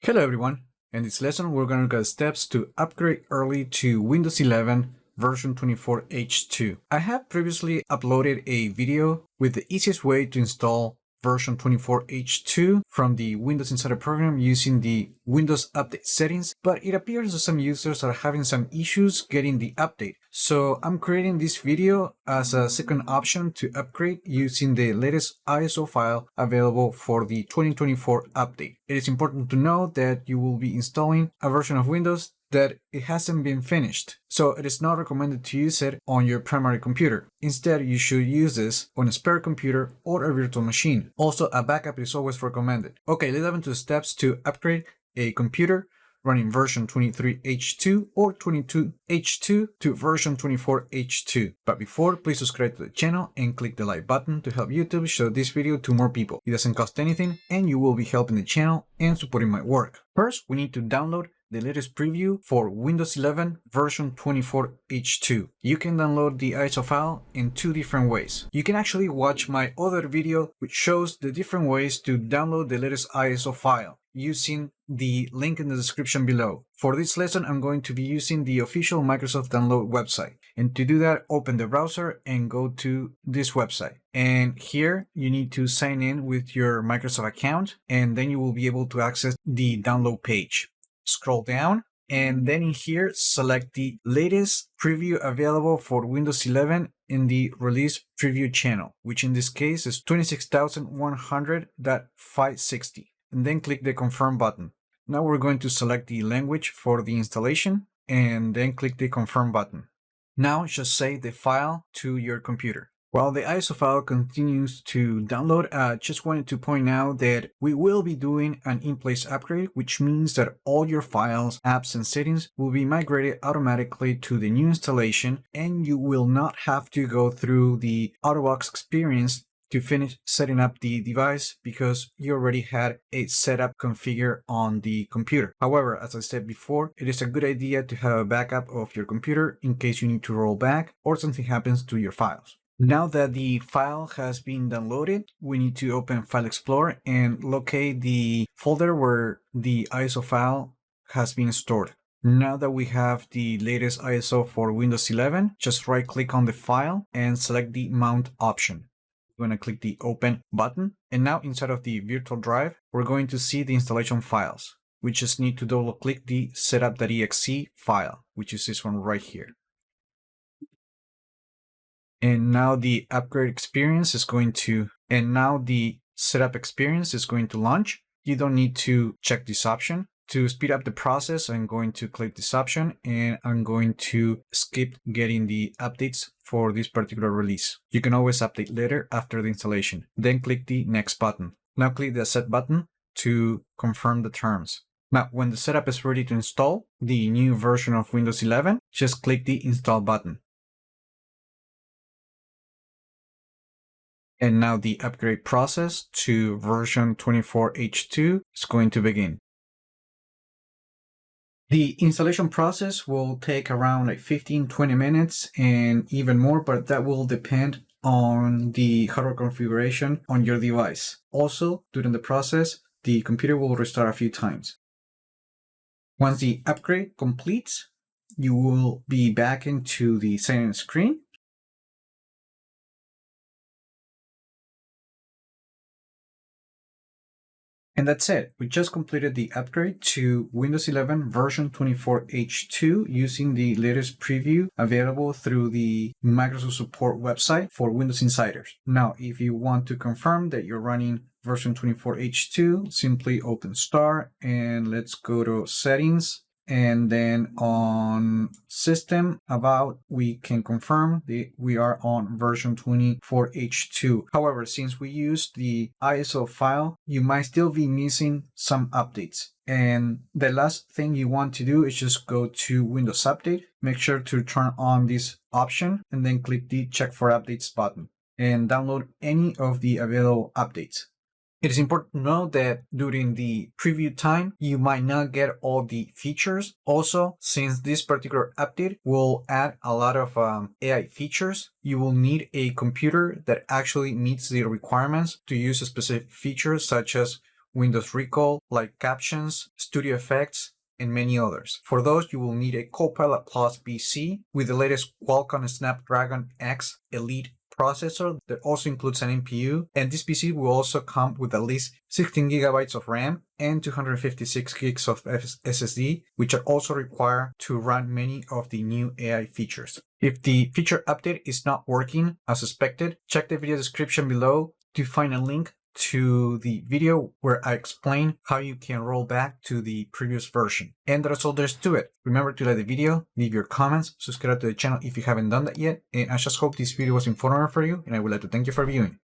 Hello everyone, in this lesson we're going to look at steps to upgrade early to Windows 11 version 24H2. I have previously uploaded a video with the easiest way to install version 24H2 from the Windows Insider program using the Windows Update settings, but it appears that some users are having some issues getting the update. So I'm creating this video as a second option to upgrade using the latest ISO file available for the 2024 update. It is important to know that you will be installing a version of Windows that it hasn't been finished, so it is not recommended to use it on your primary computer. Instead, you should use this on a spare computer or a virtual machine. Also, a backup is always recommended. Okay, let's dive into the steps to upgrade a computer running version 23H2 or 22H2 to version 24H2. But before, please subscribe to the channel and click the like button to help YouTube show this video to more people. It doesn't cost anything and you will be helping the channel and supporting my work. First, we need to download the latest preview for Windows 11 version 24H2. You can download the ISO file in two different ways. You can actually watch my other video which shows the different ways to download the latest ISO file using the link in the description below. For this lesson, I'm going to be using the official Microsoft Download website. And to do that, open the browser and go to this website. And here you need to sign in with your Microsoft account, and then you will be able to access the download page. Scroll down, and then in here, select the latest preview available for Windows 11 in the release preview channel, which in this case is 26,100.560. And then click the confirm button. Now we're going to select the language for the installation and then click the confirm button. Now just save the file to your computer. While the ISO file continues to download, I just wanted to point out that we will be doing an in-place upgrade, which means that all your files, apps, and settings will be migrated automatically to the new installation, and you will not have to go through the out-of-box experience to finish setting up the device because you already had a setup configured on the computer. However, as I said before, it is a good idea to have a backup of your computer in case you need to roll back or something happens to your files. Now that the file has been downloaded, we need to open File Explorer and locate the folder where the ISO file has been stored. Now that we have the latest ISO for Windows 11, just right-click on the file and select the Mount option. We're going to click the Open button, and now inside of the virtual drive, we're going to see the installation files. We just need to double-click the setup.exe file, which is this one right here. And now the upgrade experience is going to, and now the setup experience is going to launch. You don't need to check this option. To speed up the process, I'm going to click this option and I'm going to skip getting the updates for this particular release. You can always update later after the installation. Then click the next button. Now click the set button to confirm the terms. Now, when the setup is ready to install the new version of Windows 11, just click the install button. And now the upgrade process to version 24H2 is going to begin. The installation process will take around like 15-20 minutes and even more, but that will depend on the hardware configuration on your device. Also, during the process, the computer will restart a few times. Once the upgrade completes, you will be back into the sign-in screen. And that's it. We just completed the upgrade to Windows 11 version 24H2 using the latest preview available through the Microsoft support website for Windows Insiders. Now, if you want to confirm that you're running version 24H2, simply open Start and let's go to Settings. And then on System About, we can confirm that we are on version 24H2. However, since we used the ISO file, you might still be missing some updates. And the last thing you want to do is just go to Windows Update, make sure to turn on this option, and then click the Check for Updates button and download any of the available updates. It is important to know that during the preview time, you might not get all the features. Also, since this particular update will add a lot of AI features, you will need a computer that actually meets the requirements to use a specific feature such as Windows Recall, like Captions, Studio Effects, and many others. For those, you will need a Copilot Plus PC with the latest Qualcomm Snapdragon X Elite processor that also includes an NPU, and this PC will also come with at least 16 gigabytes of RAM and 256 gigs of SSD, which are also required to run many of the new AI features. If the feature update is not working as expected, check the video description below to find a link to the video where I explain how you can roll back to the previous version. And that's all there's to it. Remember to like the video, leave your comments, subscribe to the channel if you haven't done that yet, and I just hope this video was informative for you, and I would like to thank you for viewing.